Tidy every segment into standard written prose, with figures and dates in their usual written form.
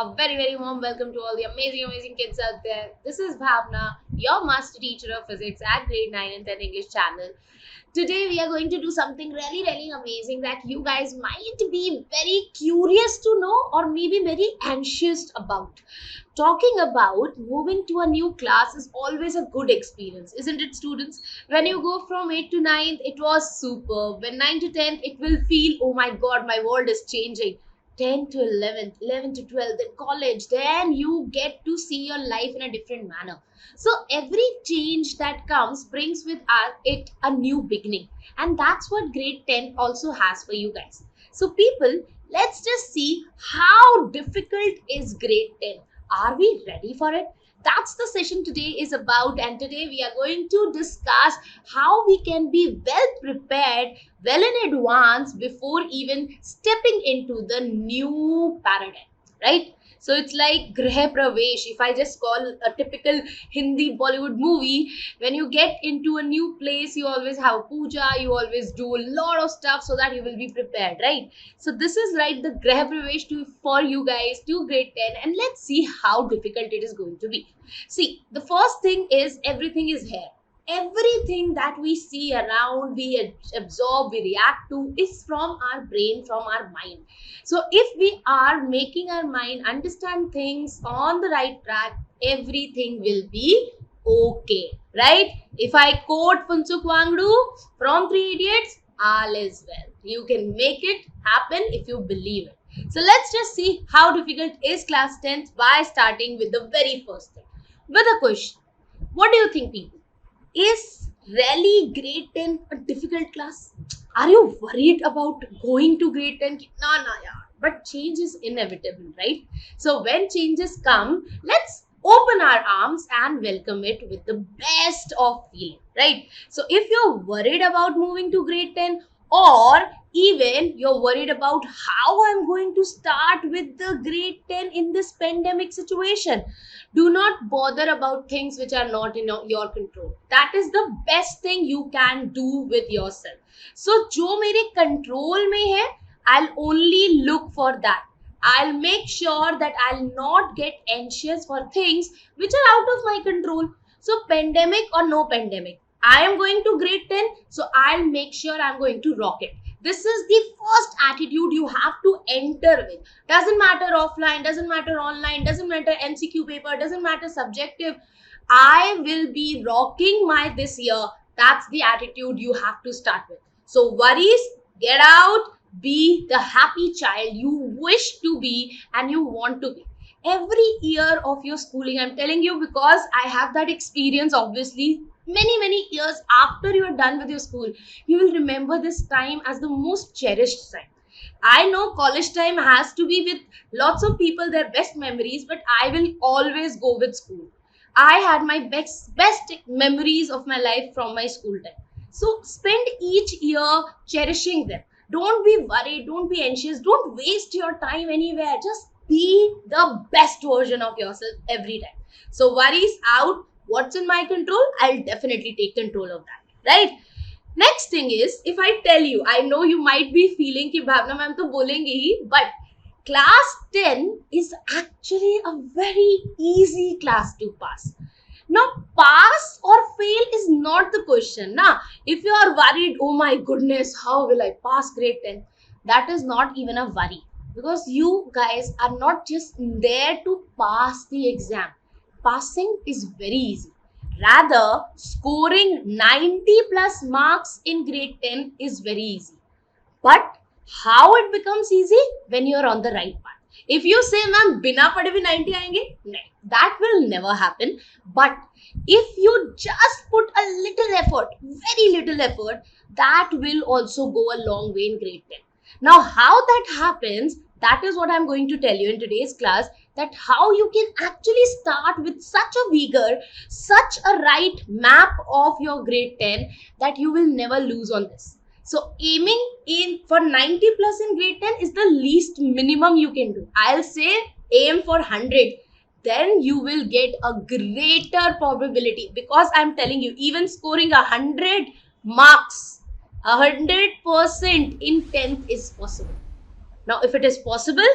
A very, very warm welcome to all the amazing, amazing kids out there. This is Bhavna, your master teacher of physics at grade 9 and 10 English channel. Today, we are going to do something really, really amazing that you guys might be very curious to know or maybe very anxious about. Talking about moving to a new class is always a good experience, isn't it, students? When you go from 8th to 9th, it was super. When 9 to 10th, it will feel, oh my god, my world is changing. 10 to 11th, 11 to 12th, then college, then you get to see your life in a different manner. So every change that comes brings with it a new beginning. And that's what grade 10 also has for you guys. So people, let's just see how difficult is grade 10. Are we ready for it? That's the session today is about, and today we are going to discuss how we can be well prepared well in advance before even stepping into the new paradigm, right? So it's like Grah Pravesh. If I just call a typical Hindi Bollywood movie, when you get into a new place, you always have puja, you always do a lot of stuff so that you will be prepared, right? So this is like the Grah Pravesh for you guys to grade 10, and let's see how difficult it is going to be. See, the first thing is everything is here. Everything that we see around, we absorb, we react to is from our brain, from our mind. So if we are making our mind understand things on the right track, everything will be okay, right? If I quote Funsuk Wangdu from Three Idiots, all is well. You can make it happen if you believe it. So let's just see how difficult is class 10th by starting with the very first thing. With a question. What do you think, people? Is really grade 10 a difficult class? Are you worried about going to grade 10? No, yeah. But change is inevitable, right? So when changes come, let's open our arms and welcome it with the best of feeling, right? So if you're worried about moving to grade 10, or even you're worried about how I'm going to start with the grade 10 in this pandemic situation, do not bother about things which are not in your control. That is the best thing you can do with yourself. So जो मेरे control में है, I'll only look for that. I'll make sure that I'll not get anxious for things which are out of my control. So pandemic or no pandemic, I am going to grade 10, so I'll make sure I'm going to rock it. This is the first attitude you have to enter with. Doesn't matter offline, doesn't matter online, doesn't matter MCQ paper, doesn't matter subjective. I will be rocking my this year. That's the attitude you have to start with. So worries, get out, be the happy child you wish to be and you want to be. Every year of your schooling, I'm telling you because I have that experience, obviously, many years after you are done with your school, you will remember this time as the most cherished time. I know college time has to be with lots of people, their best memories, but I will always go with school. I had my best memories of my life from my school time. So spend each year cherishing them. Don't be worried, don't be anxious, don't waste your time anywhere. Just be the best version of yourself every time. So worries out. What's in my control? I'll definitely take control of that, right? Next thing is, if I tell you, I know you might be feeling कि भावना ma'am तो बोलेंगी ही, but class 10 is actually a very easy class to pass. Now, pass or fail is not the question. Nah, if you are worried, oh my goodness, how will I pass grade 10? That is not even a worry, because you guys are not just there to pass the exam. Passing is very easy. Rather, scoring 90 plus marks in grade 10 is very easy. But how it becomes easy? When you're on the right path. If you say, ma'am, bina padhe bhi 90 aayenge, that will never happen. But if you just put a little effort, very little effort, that will also go a long way in grade 10. Now, how that happens, that is what I'm going to tell you in today's class, that how you can actually start with such a vigor, such a right map of your grade 10 that you will never lose on this. So aiming in for 90 plus in grade 10 is the least minimum you can do. I'll say aim for 100. Then you will get a greater probability, because I'm telling you, even scoring 100 marks, 100% in 10th is possible. Now, if it is possible,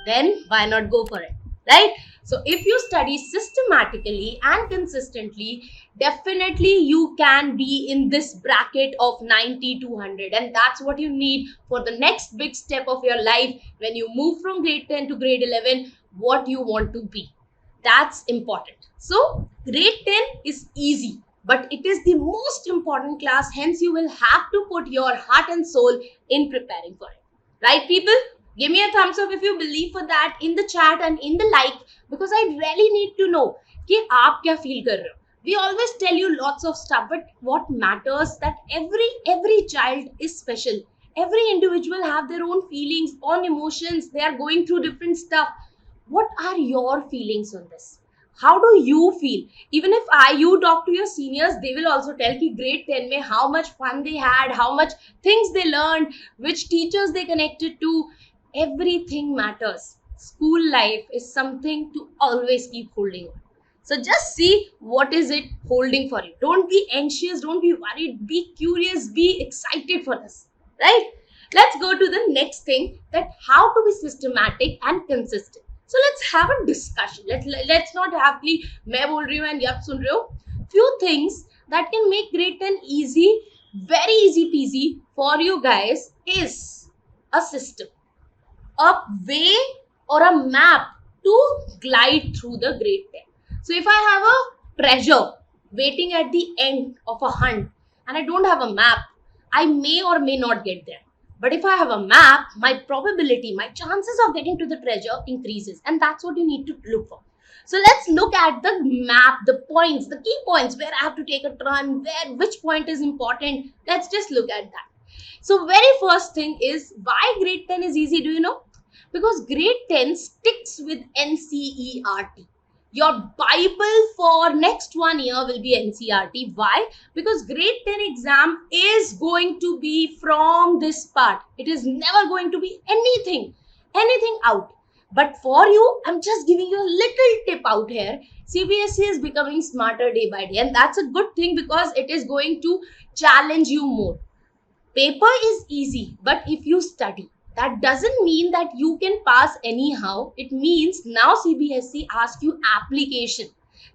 then why not go for it, right? So if you study systematically and consistently, definitely you can be in this bracket of 90 to 100, and that's what you need for the next big step of your life when you move from grade 10 to grade 11, what you want to be. That's important. So grade 10 is easy, but it is the most important class, hence you will have to put your heart and soul in preparing for it, right people? Give me a thumbs up if you believe for that in the chat and in the like, because I really need to know कि आप क्या feel कर रहे हो. We always tell you lots of stuff, but what matters that every child is special. Every individual have their own feelings, own emotions. They are going through different stuff. What are your feelings on this? How do you feel? Even if you talk to your seniors, they will also tell ki grade 10 mein how much fun they had, how much things they learned, which teachers they connected to. Everything matters. School life is something to always keep holding on. So just see what is it holding for you. Don't be anxious, don't be worried, be curious, be excited for this, right? Let's go to the next thing, that how to be systematic and consistent. So let's have a discussion. Let's not have the मैं बोल रही हूँ and आप सुन रहे हो. Few things that can make grade 10 easy, very easy peasy for you guys is a system, a way or a map to glide through the grade 10. So if I have a treasure waiting at the end of a hunt and I don't have a map, I may or may not get there. But if I have a map, my probability, my chances of getting to the treasure increases. And that's what you need to look for. So let's look at the map, the points, the key points where I have to take a turn, which point is important. Let's just look at that. So very first thing is, why grade 10 is easy, do you know? Because grade 10 sticks with NCERT. Your Bible for next 1 year will be NCERT. Why? Because grade 10 exam is going to be from this part. It is never going to be anything out. But for you, I'm just giving you a little tip out here. CBSE is becoming smarter day by day, and that's a good thing because it is going to challenge you more. Paper is easy, but if you study, that doesn't mean that you can pass anyhow. It means now CBSE asks you application.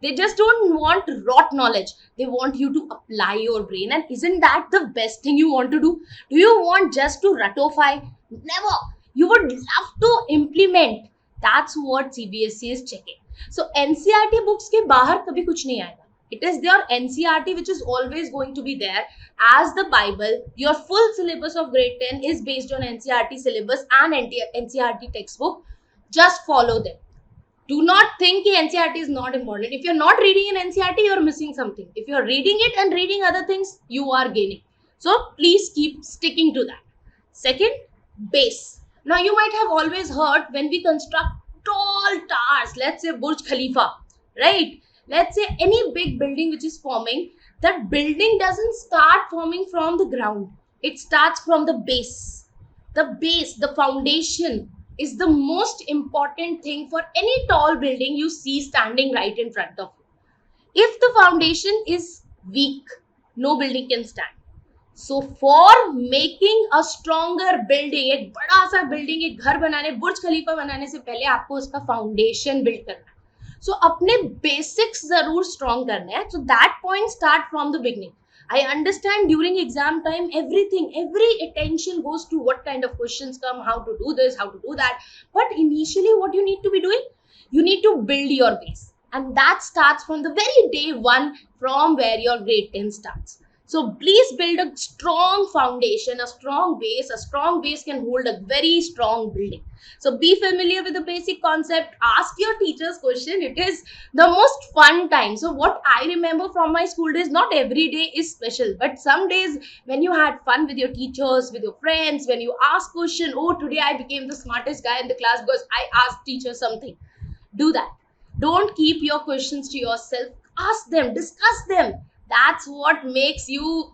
They just don't want rote knowledge. They want you to apply your brain. And isn't that the best thing you want to do? Do you want just to ratify? Never. You would love to implement. That's what CBSE is checking. So NCERT books के बाहर कभी कुछ नहीं आएगा. It is their NCERT which is always going to be there as the Bible. Your full syllabus of grade 10 is based on NCERT syllabus and NCERT textbook. Just follow them. Do not think NCERT is not important. If you're not reading in NCERT, you're missing something. If you're reading it and reading other things, you are gaining. So please keep sticking to that. Second, base. Now you might have always heard when we construct tall towers, let's say Burj Khalifa, right? Let's say any big building which is forming, that building doesn't start forming from the ground. It starts from the base. The base, the foundation is the most important thing for any tall building you see standing right in front of you. If the foundation is weak, no building can stand. So for making a stronger building, एक बड़ा सा building, एक घर बनाने, बुर्ज खलीफा बनाने से पहले आपको उसका foundation build करना है. So अपने basics जरूर strong करने हैं. So that point start from the beginning. I understand during exam time, every attention goes to what kind of questions come, how to do this, how to do that. But initially what you need to be doing, you need to build your base. And that starts from the very day one from where your grade 10 starts. So please build a strong foundation, a strong base. A strong base can hold a very strong building. So be familiar with the basic concept. Ask your teachers question. It is the most fun time. So what I remember from my school days, not every day is special, but some days when you had fun with your teachers, with your friends, when you ask question, oh, today I became the smartest guy in the class because I asked teacher something. Do that. Don't keep your questions to yourself. Ask them, discuss them. That's what makes you,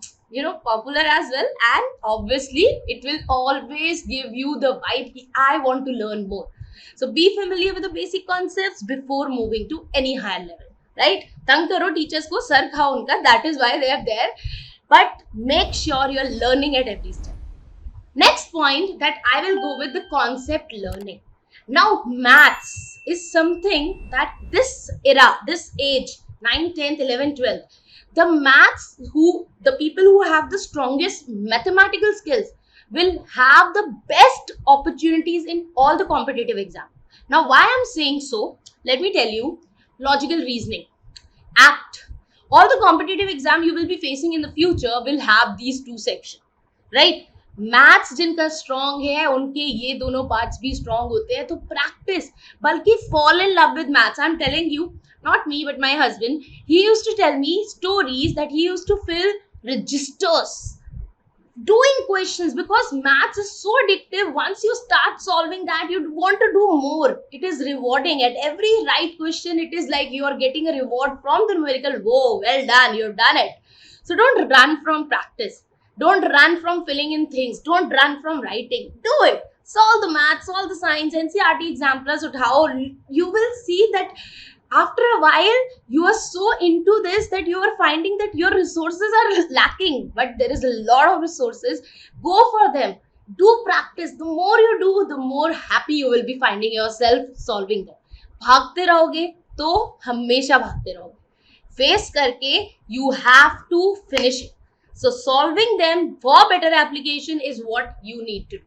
popular as well. And obviously, it will always give you the vibe, I want to learn more. So be familiar with the basic concepts before moving to any higher level, right? Tang karo teachers ko, sar khao unka. That is why they are there. But make sure you're learning at every step. Next point that I will go with the concept learning. Now, maths is something that this era, this age, 9th, 10th, 11th, 12th, the people who have the strongest mathematical skills will have the best opportunities in all the competitive exams. Now, why I'm saying so, let me tell you, logical reasoning, apt. All the competitive exam you will be facing in the future will have these two sections, right? Maths जिनका strong है उनके ये दोनों parts भी strong होते हैं, तो practice, बल्कि fall in love with maths. I am telling you, not me but my husband, he used to tell me stories that he used to fill registers doing questions because maths is so addictive. Once you start solving that, you want to do more. It is rewarding. At every right question, it is like you are getting a reward from the numerical. Whoa, well done, you've done it. So don't run from practice. Don't run from filling in things. Don't run from writing. Do it. Solve the maths, solve the science, NCERT examples. How you will see that after a while you are so into this that you are finding that your resources are lacking, but there is a lot of resources. Go for them. Do practice. The more you do, the more happy you will be finding yourself solving them. भागते रहोगे तो हमेशा भागते रहोगे. Face करके you have to finish it. So solving them for better application is what you need to do.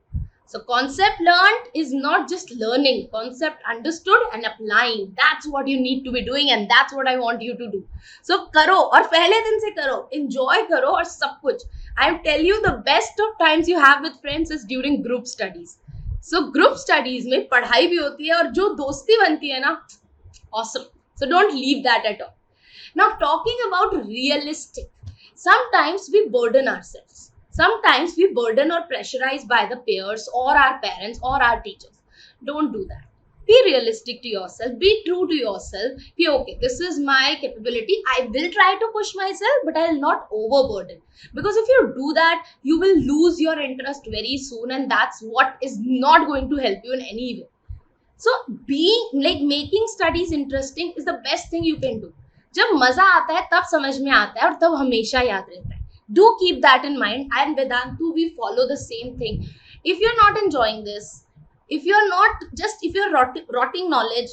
So concept learned is not just learning, concept understood and applying. That's what you need to be doing and that's what I want you to do. So करो और पहले दिन से करो, enjoy करो और सब कुछ. I tell you the best of times you have with friends is during group studies. So group studies में पढ़ाई भी होती है और जो दोस्ती बनती है ना, awesome. So don't leave that at all. Now talking about realistic, sometimes we burden ourselves. Sometimes we burden or pressurize by the peers or our parents or our teachers. Don't do that. Be realistic to yourself. Be true to yourself. Be okay. This is my capability. I will try to push myself, but I will not overburden. Because if you do that, you will lose your interest very soon, and that's what is not going to help you in any way. So making studies interesting is the best thing you can do. जब मजा आता है तब समझ में आता है और तब हमेशा याद रहता है. Do keep that in mind. And Vedantu, we follow the same thing. If you're not enjoying this, if you're rotting knowledge,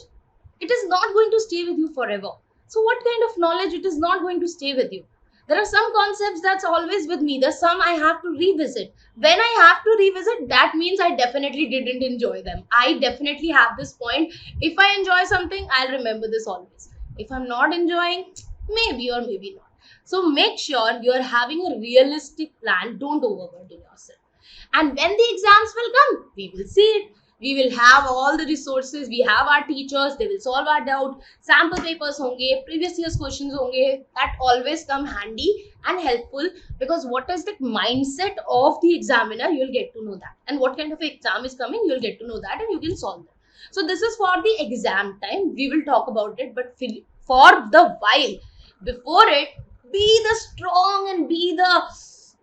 it is not going to stay with you forever. So what kind of knowledge it is not going to stay with you? There are some concepts that's always with me. There's some I have to revisit. When I have to revisit, that means I definitely didn't enjoy them. I definitely have this point. If I enjoy something, I'll remember this always. If I'm not enjoying, maybe or maybe not. So make sure you're having a realistic plan. Don't overburden yourself. And when the exams will come, we will see it. We will have all the resources. We have our teachers. They will solve our doubt. Sample papers honge, previous year's questions honge. That always come handy and helpful because what is the mindset of the examiner, you'll get to know that. And what kind of exam is coming, you'll get to know that and you can solve that. So this is for the exam time. We will talk about it. But for the while, before it, be the strong and be the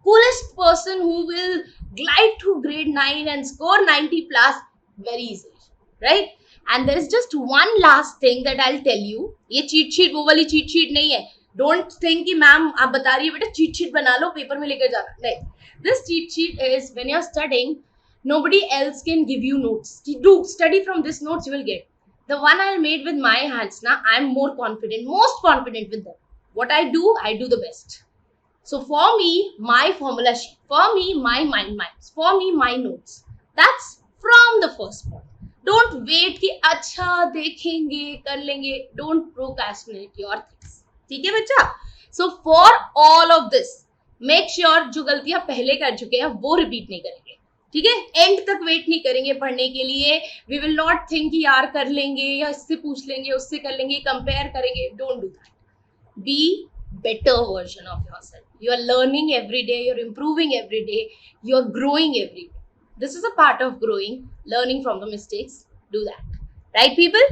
coolest person who will glide to grade 9 and score 90 plus very easily, right? And there is just one last thing that I'll tell you. ये cheat sheet वो वाली cheat sheet नहीं है. Don't think कि ma'am आप बता रही है बेटा cheat sheet बना लो पेपर में लेकर जाना. नहीं. This cheat sheet is when you're studying, nobody else can give you notes. Do study from this notes you will get. The one I made with my hands now, I'm more confident, most confident with them. What I do the best. So for me, my formula sheet, for me, my mind maps, for me, my notes. That's from the first point. Don't wait कि अच्छा देखेंगे कर लेंगे. Don't procrastinate your things. ठीक है बच्चा? So for all of this, make sure जो गलतियां पहले कर चुके हैं वो repeat नहीं करेंगे. ठीक है? एंड तक वेट नहीं करेंगे पढ़ने के लिए. We will not think कि यार कर लेंगे या इससे पूछ लेंगे उससे कर लेंगे कंपेयर करेंगे. Don't do that. Be better version of yourself. You are learning every day. You're improving every day. You're growing every day. This is a part of growing, learning from the mistakes. Do that. Right, people?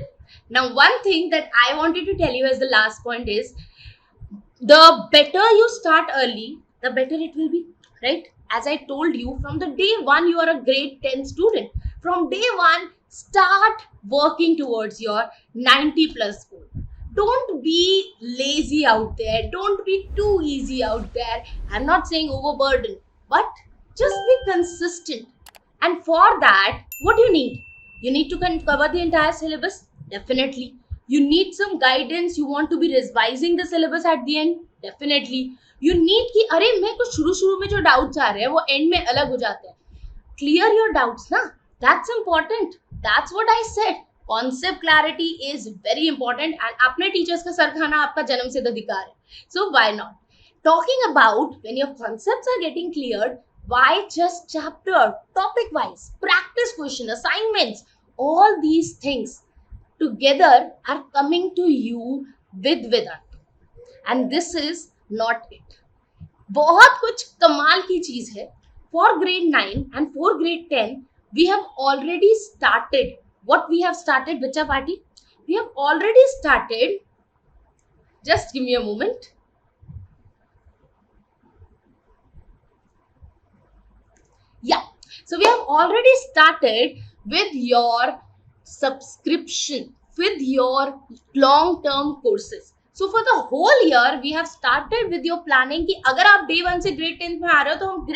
Now, one thing that I wanted to tell you as the last point is, the better you start early, the better it will be. Right? As I told you, from the day one, you are a grade 10 student. From day one, start working towards your 90 plus goal. Don't be lazy out there. Don't be too easy out there. I'm not saying overburden, but just be consistent. And for that, what do you need? You need to cover the entire syllabus? Definitely. You need some guidance. You want to be revising the syllabus at the end? Definitely. You need कि अरे मैं कुछ शुरू में जो doubts आ रहे हैं वो end में अलग हो जाते हैं. Clear your doubts ना. That's important. That's what I said. Concept clarity is very important and अपने teachers का सर खाना आपका जन्मसिद्ध अधिकार है. So why not? Talking about when your concepts are getting cleared, why just chapter, topic wise, practice question, assignments, all these things together are coming to you with Vedantu. And this is not it. बहुत कुछ कमाल की चीज है. For grade 9 and for grade 10, we have already started. What we have started, Bacha Party? We have already started. Just give me a moment. Yeah, so we have already started with your subscription, with your long-term courses. So for the whole year, we have started with your planning कि अगर आप day 1 से grade 10 में आ रहे हो तो हम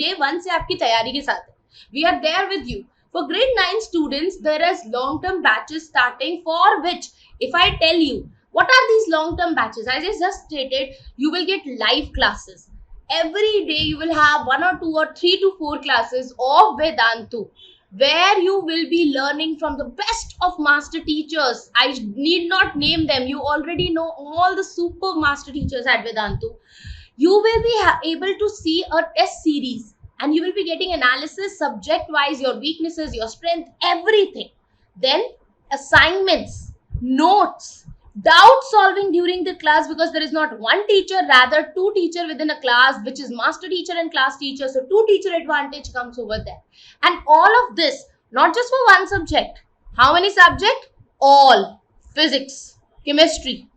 day 1 से आपकी तैयारी के साथ हैं. We are there with you. For grade 9 students, there is long-term batches starting for which, if I tell you, what are these long-term batches? As I just stated, you will get live classes. Every day you will have 1 or 2 or 3 to 4 classes of Vedantu, where you will be learning from the best of master teachers. I need not name them. You already know all the super master teachers at Vedantu. You will be able to see a test series and you will be getting analysis subject wise, your weaknesses, your strength, everything. Then assignments, notes, doubt solving during the class, because there is not one teacher, rather two teachers within a class, which is master teacher and class teacher. So two teacher advantage comes over there. And all of this, not just for one subject. How many subjects? All. Physics, chemistry,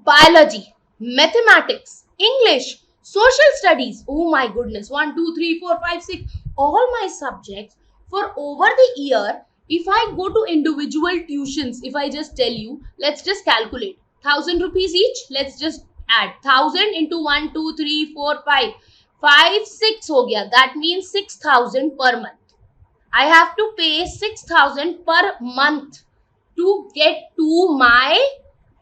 biology, mathematics, English, social studies. Oh my goodness. 1, 2, 3, 4, 5, 6. All my subjects for over the year. If I go to individual tuitions, if I just tell you, let's just calculate 1,000 rupees each. Let's just add 1,000 into 1, 2, 3, 4, 5, 5, 6 ho gaya. That means 6,000 per month. I have to pay 6,000 per month to get to my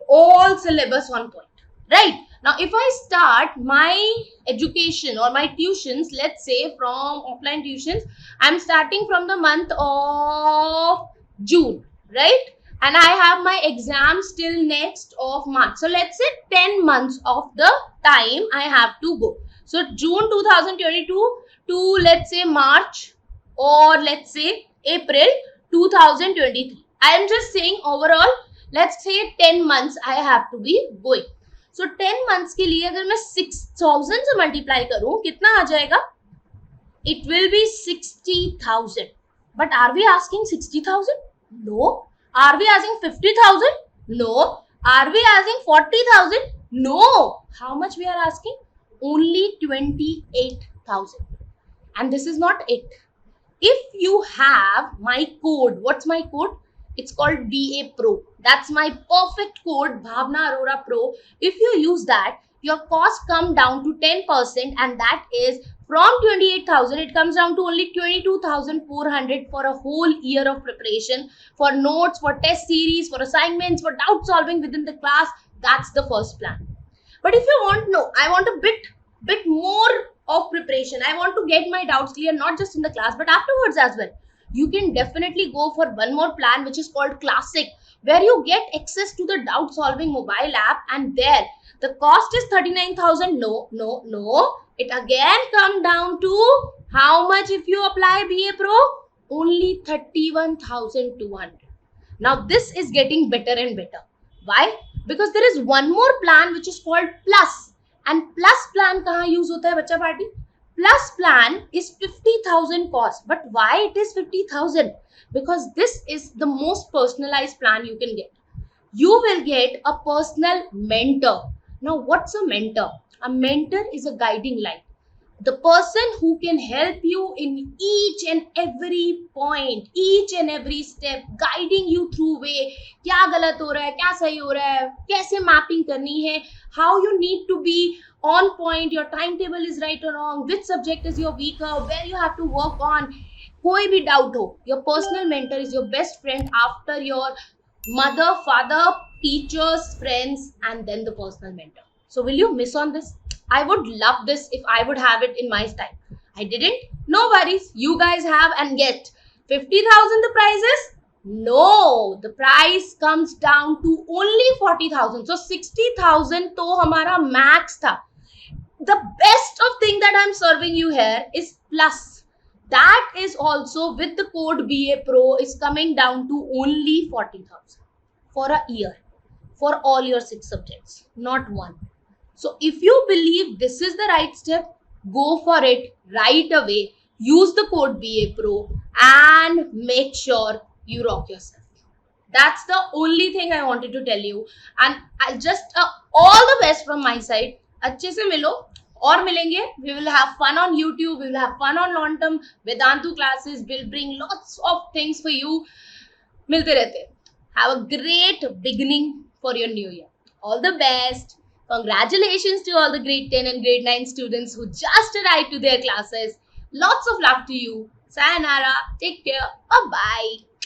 all syllabus on point, right? Now, if I start my education or my tuitions, let's say from offline tuitions, I'm starting from the month of June, right? And I have my exams till next of March. So let's say 10 months of the time I have to go. So June 2022 to let's say March or let's say April 2023. I am just saying overall, let's say 10 months I have to be going. So 10 months के लिए अगर मैं 6,000 से multiply करूं, कितना आ जाएगा? It will be 60,000. But are we asking 60,000? No. Are we asking 50,000? No. Are we asking 40,000? No. How much we are asking? Only 28,000. And this is not it. If you have my code, what's my code? It's called BA Pro. That's my perfect code, Bhawna Arora Pro. If you use that, your cost come down to 10%, and that is from 28,000, it comes down to only 22,400 for a whole year of preparation, for notes, for test series, for assignments, for doubt solving within the class. That's the first plan. But if you want, no, I want a bit more of preparation. I want to get my doubts clear, not just in the class, but afterwards as well. You can definitely go for one more plan, which is called Classic, where you get access to the doubt solving mobile app, and there the cost is 39,000. No. It again come down to how much if you apply BA Pro? Only 31,200. Now this is getting better and better. Why? Because there is one more plan which is called Plus. And Plus plan kahan use hota hai bachcha party? Plus plan is 50,000 cost. But why it is 50,000? Because this is the most personalized plan you can get. You will get a personal mentor. Now, what's a mentor? A mentor is a guiding light. The person who can help you in each and every point, each and every step, guiding you through way, क्या गलत हो रहा है, क्या सही हो रहा है, कैसे mapping करनी है, how you need to be on point, your timetable is right or wrong, which subject is your weaker, where you have to work on. कोई भी डाउट हो, your personal mentor is your best friend after your mother, father, teachers, friends, and then the personal mentor. So will you miss on this? I would love this if I would have it in my time. I didn't. No worries. You guys have, and yet 50,000 the price is? No, the price comes down to only 40,000. So 60,000 to hamara max tha. The best of thing that I'm serving you here is plus. That is also with the code BA Pro is coming down to only 40,000 for a year for all your 6 subjects, not one. So if you believe this is the right step, go for it right away. Use the code BA Pro and make sure you rock yourself. That's the only thing I wanted to tell you. And I'll just all the best from my side. अच्छे से मिलो और मिलेंगे. We will have fun on YouTube. We will have fun on long-term Vedantu classes. We'll bring lots of things for you. मिलते रहते. Have a great beginning for your new year. All the best. Congratulations to all the grade 10 and grade 9 students who just arrived to their classes. Lots of love to you. Sayonara. Take care. Bye-bye.